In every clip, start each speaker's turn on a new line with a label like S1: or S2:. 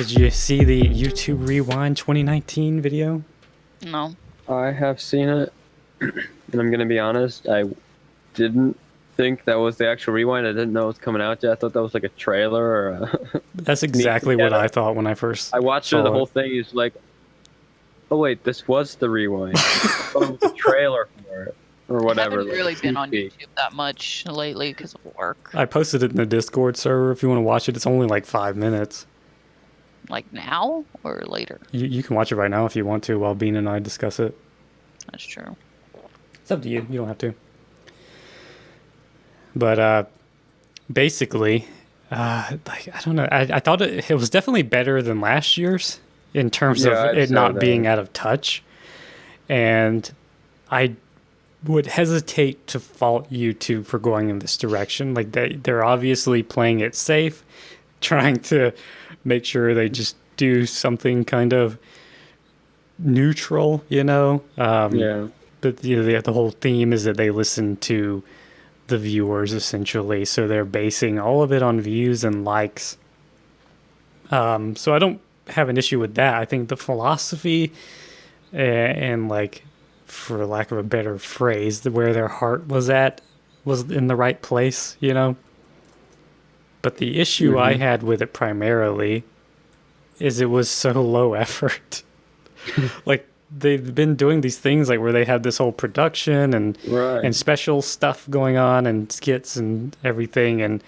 S1: Did you see the YouTube Rewind 2019 video?
S2: No.
S3: I have seen it, and I'm gonna be honest, I didn't think that was the actual rewind. I didn't know it was coming out yet. I thought that was like a trailer or a
S1: That's exactly what I thought when I first
S3: I watched
S1: saw
S3: it. The whole thing is like, oh wait, this was the rewind. I thought it was a trailer for it or whatever.
S2: I haven't really
S3: like,
S2: been on
S3: TCP.
S2: YouTube that much lately because of work.
S1: I posted it in the Discord server. If you want to watch it, it's only like 5 minutes.
S2: Like now or later?
S1: You can watch it right now if you want to while Bean and I discuss it.
S2: That's true.
S1: It's up to you. You don't have to. But basically, like I don't know. I thought it was definitely better than last year's in terms of
S3: I'd
S1: it
S3: say
S1: not
S3: that.
S1: being out of touch. And I would hesitate to fault YouTube for going in this direction. Like they're obviously playing it safe, trying to make sure they just do something kind of neutral, you know?
S3: Yeah.
S1: But the whole theme is that they listen to the viewers essentially, so they're basing all of it on views and likes. So I don't have an issue with that. I think the philosophy and like, for lack of a better phrase, where their heart was at was in the right place, you know? But the issue I had with it primarily is it was so low effort. Like, they've been doing these things like where they have this whole production and
S3: Right.
S1: and special stuff going on and skits and everything. And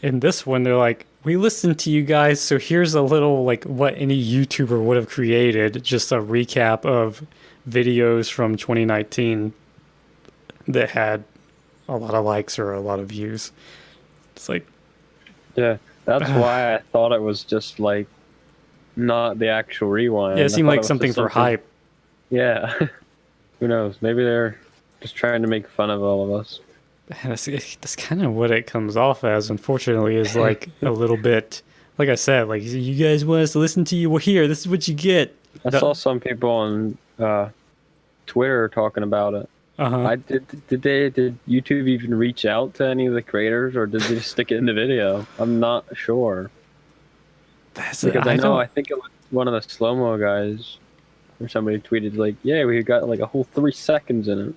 S1: in this one, they're like, we listened to you guys, so here's a little like what any YouTuber would have created, just a recap of videos from 2019 that had a lot of likes or a lot of views. It's like,
S3: Yeah. That's why I thought it was just like not the actual rewind.
S1: yeah,
S3: I
S1: it seemed
S3: thought
S1: like
S3: was
S1: something
S3: just
S1: for hype.
S3: Yeah. Who knows? Maybe they're just trying to make fun of all of us.
S1: That's kind of what it comes off as, unfortunately, is like a little bit, like I said, like, you guys want us to listen to you? Well, here, this is what you get.
S3: I saw some people on Twitter talking about it.
S1: Uh-huh.
S3: Did YouTube even reach out to any of the creators, or did they just stick it in the video? I'm not sure.
S1: That's
S3: Because I
S1: don't-
S3: think it was one of the slow-mo guys, or somebody tweeted like, yeah, we got like a whole 3 seconds in it.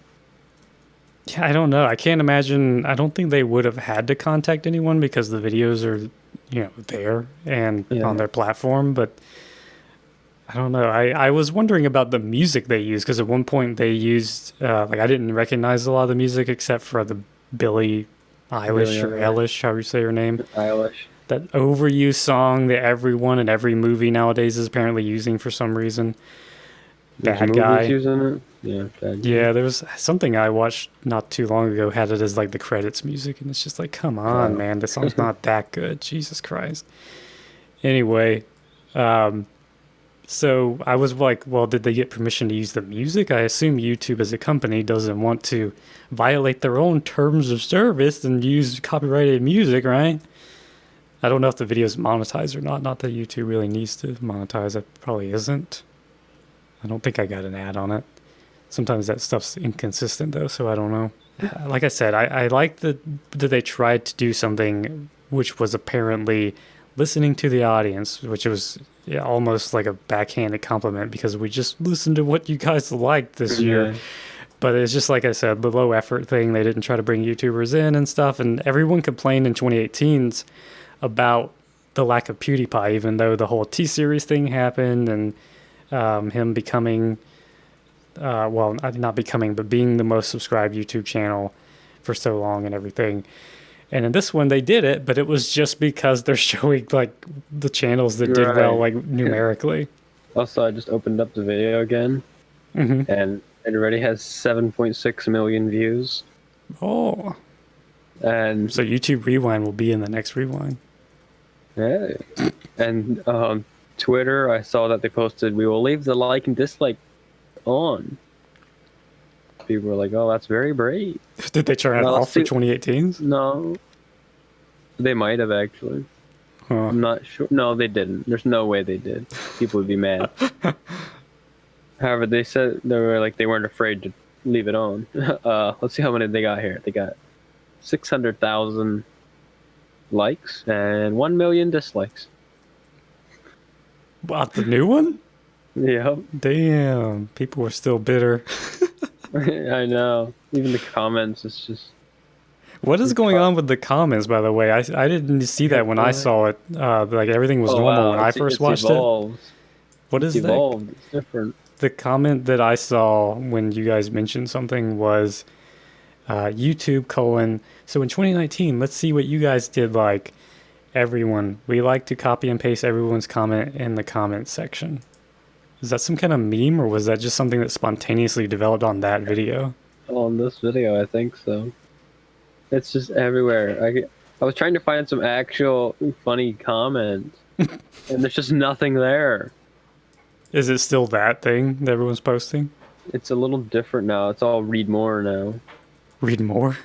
S1: Yeah, I don't know. I can't imagine. I don't think they would have had to contact anyone because the videos are, there and
S3: Yeah.
S1: on their platform. But I don't know. I was wondering about the music they used, because at one point they used, like, I didn't recognize a lot of the music except for the Billie Eilish or
S3: Billie
S1: Eilish, however you say her name.
S3: Eilish.
S1: That overused song that everyone in every movie nowadays is apparently using for some reason.
S3: There's
S1: Bad
S3: movies
S1: guy.
S3: using it. Yeah, bad guy.
S1: Yeah, there was something I watched not too long ago had it as like the credits music, and it's just like, come on,
S3: Oh.
S1: man, the song's not that good. Jesus Christ. Anyway, so I was like, well, did they get permission to use the music? I assume YouTube as a company doesn't want to violate their own terms of service and use copyrighted music, right? I don't know if the video is monetized or not. Not that YouTube really needs to monetize. It probably isn't. I don't think I got an ad on it. Sometimes that stuff's inconsistent, though, so I don't know. Like I said, I like that they tried to do something which was apparently listening to the audience, which was almost like a backhanded compliment, because we just listened to what you guys liked this year.
S3: Yeah.
S1: But it's just like I said, the low effort thing. They didn't try to bring YouTubers in and stuff, and everyone complained in 2018's about the lack of PewDiePie, even though the whole T-Series thing happened and him becoming, well, not becoming, but being the most subscribed YouTube channel for so long and everything. And in this one, they did it, but it was just because they're showing like the channels that did well,
S3: Right.
S1: like numerically.
S3: Also, I just opened up the video again,
S1: Mm-hmm.
S3: and it already has 7.6 million views.
S1: Oh,
S3: And
S1: so YouTube Rewind will be in the next Rewind.
S3: yeah, and Twitter, I saw that they posted, "We will leave the like and dislike on." People were like, "Oh, that's very brave."
S1: Did they turn it
S3: Well,
S1: off for
S3: see-
S1: 2018's?
S3: No, they might have actually.
S1: Huh.
S3: I'm not sure. No, they didn't. There's no way they did. People would be mad. However, they said they weren't afraid to leave it on. Let's see how many they got here. They got 600,000 likes and 1 million dislikes.
S1: What, the new one?
S3: Yep.
S1: Damn, people were still bitter.
S3: I know. Even the comments, it's just.
S1: What is going on with the comments, by the way? I didn't see that when I saw it. Like everything was normal when I first watched it. What is
S3: it's
S1: that?
S3: evolved. It's different.
S1: The comment that I saw when you guys mentioned something was YouTube : so in 2019, let's see what you guys did like. Everyone, we like to copy and paste everyone's comment in the comment section. Is that some kind of meme, or was that just something that spontaneously developed on that video?
S3: On this video, I think so. It's just everywhere. I was trying to find some actual funny comments, and there's just nothing there.
S1: Is it still that thing that everyone's posting?
S3: It's a little different now. It's all read more now.
S1: Read more?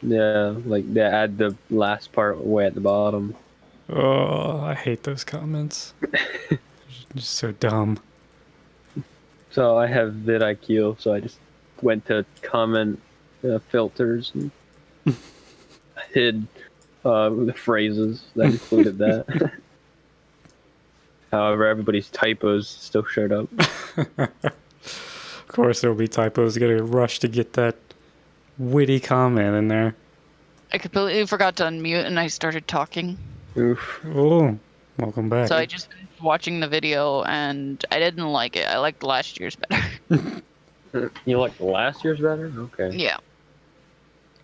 S3: Yeah, like they add the last part way at the bottom.
S1: Oh, I hate those comments. Just so dumb.
S3: So I have vidIQ, so I just went to comment filters and hid the phrases that included that. However, everybody's typos still showed up.
S1: Of course, there'll be typos. You gotta rush to get that witty comment in there.
S2: I completely forgot to unmute and I started talking.
S3: Oof.
S1: Oh, welcome back.
S2: So I just finished watching the video and I didn't like it. I liked last year's better.
S3: You like last year's better? Okay.
S2: Yeah.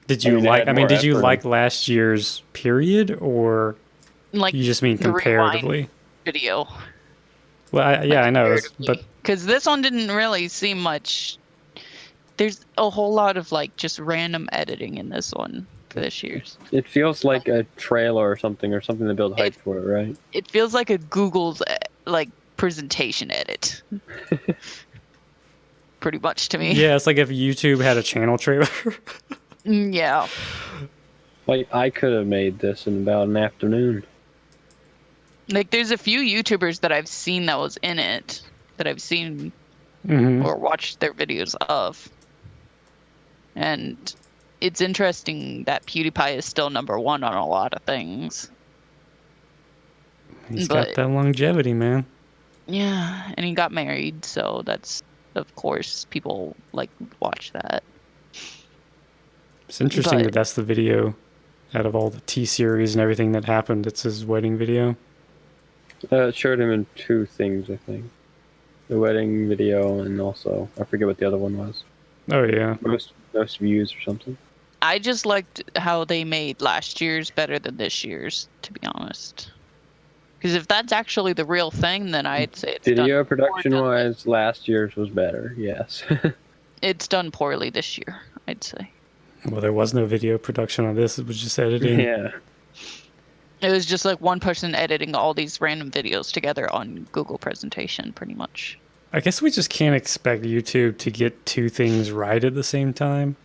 S1: Did you
S3: they
S1: like?
S3: had
S1: I mean,
S3: more
S1: did you
S3: effort.
S1: like last year's period, or
S2: Like
S1: you just mean
S2: the rewind
S1: comparatively?
S2: video.
S1: Well, yeah, I know, but
S2: Because this one didn't really seem much. There's a whole lot of like just random editing in this one for this year's.
S3: It feels like a trailer or something to build hype for it, right?
S2: It feels like a Google's like presentation edit. Pretty much to me.
S1: yeah, it's like if YouTube had a channel trailer.
S2: Yeah.
S3: Like I could have made this in about an afternoon.
S2: Like there's a few YouTubers that I've seen that was in it that I've seen
S1: Mm-hmm.
S2: or watched their videos of. And it's interesting that PewDiePie is still #1 on a lot of things.
S1: He's
S2: but-
S1: got that longevity, man.
S2: Yeah, and he got married, so that's, of course, people like watch that.
S1: It's interesting
S2: But-
S1: that that's the video out of all the T-series and everything that happened. It's his wedding video.
S3: It showed him in two things, I think. The wedding video and also, I forget what the other one was.
S1: Oh yeah.
S3: Most views or something.
S2: I just liked how they made last year's better than this year's, to be honest. Because if that's actually the real thing, then I'd say it's
S3: Video
S2: done
S3: production-wise, last year's was better, yes.
S2: It's done poorly this year, I'd say.
S1: Well, there was no video production on this. It was just editing.
S3: Yeah.
S2: It was just like one person editing all these random videos together on Google presentation, pretty much.
S1: I guess we just can't expect YouTube to get two things right at the same time.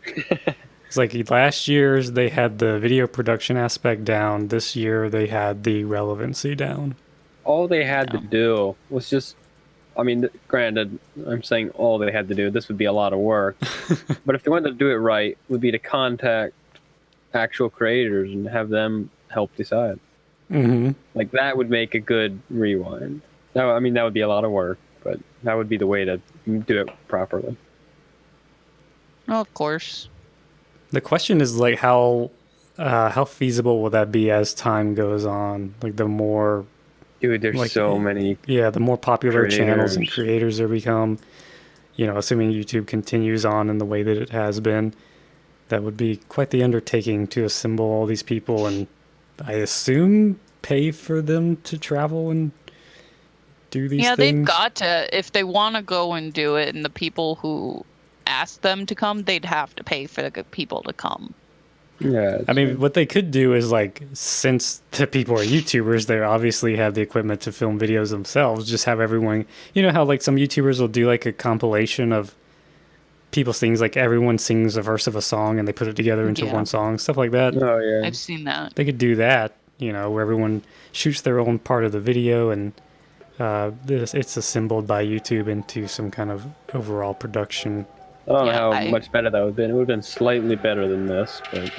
S1: It's like last year's they had the video production aspect down. This year they had the relevancy down.
S3: All they had to do was just, I mean, granted, I'm saying all they had to do, this would be a lot of work. But if they wanted to do it right, it would be to contact actual creators and have them help decide.
S1: Mm-hmm.
S3: Like, that would make a good rewind. Now, I mean, that would be a lot of work, but that would be the way to do it properly.
S2: Well, of course.
S1: The question is like how feasible will that be as time goes on? Like the more,
S3: Dude, there's
S1: Like,
S3: so many.
S1: yeah, the more popular channels and
S3: Creators.
S1: creators there become, you know, assuming YouTube continues on in the way that it has been, that would be quite the undertaking to assemble all these people and I assume pay for them to travel and do these
S2: Yeah,
S1: things.
S2: they've got to, if they want to go and do it, and the people who ask them to come, they'd have to pay for the people to come.
S3: Yeah.
S1: I mean, what they could do is like, since the people are YouTubers, they obviously have the equipment to film videos themselves. Just have everyone, you know how like some YouTubers will do like a compilation of people's things, like everyone sings a verse of a song and they put it together into
S2: Yeah.
S1: one song, stuff like that.
S3: Oh, yeah.
S2: I've seen that.
S1: They could do that, you know, where everyone shoots their own part of the video and it's assembled by YouTube into some kind of overall production.
S3: I don't know
S2: Yeah,
S3: how much better that would have been. It would have been slightly better than this, but